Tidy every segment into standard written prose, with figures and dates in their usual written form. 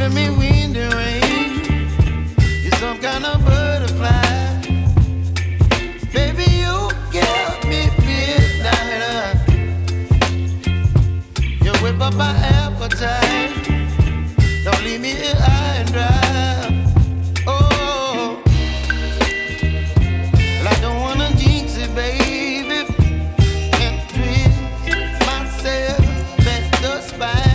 giving me wind and rain. You're some kind of butterfly. Baby, you give me midnight. You whip up my appetite. Don't leave me here high and dry. Oh, well, I don't wanna jinx it, baby. Can't twist myself at the spine.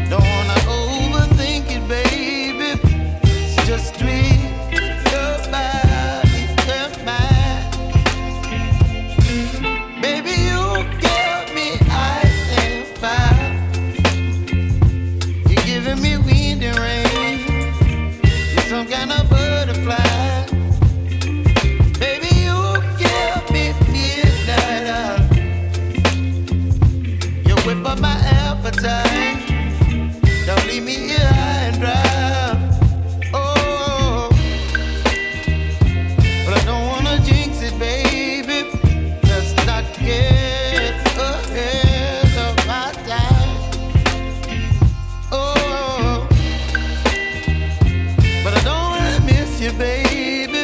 Don't wanna overthink it, baby. It's just twist your body and mine. Baby, you give me ice and fire. You're giving me wind and rain. You're some kind of butterfly. Baby, you give me midnight. You whip up my appetite. Don't leave me here high and dry. Oh, but I don't wanna jinx it, baby. Let's not get ahead of my time. Oh, but I don't wanna miss you, baby.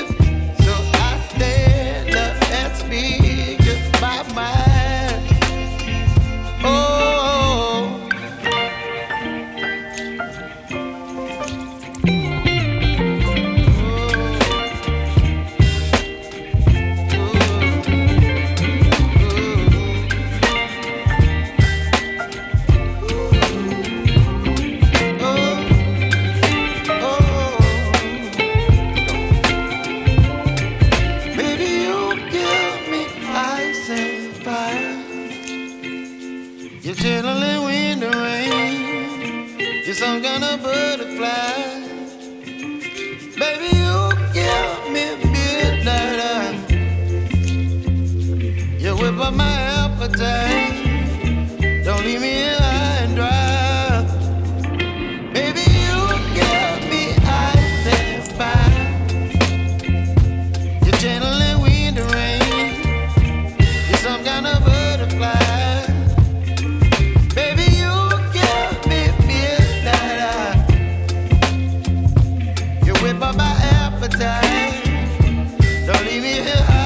So I stand up and speak my mind. Oh. Baby, you give me ice and fire. You're chilling wind and rain. You're some kind of butterfly. Baby, you give me midnight. You whip up my appetite. Don't leave me here high and dry. Baby, you give me ice and fire. You're channeling wind and rain. You're some kind of butterfly. Baby, you give me midnight. You whip up my appetite. Don't leave me here high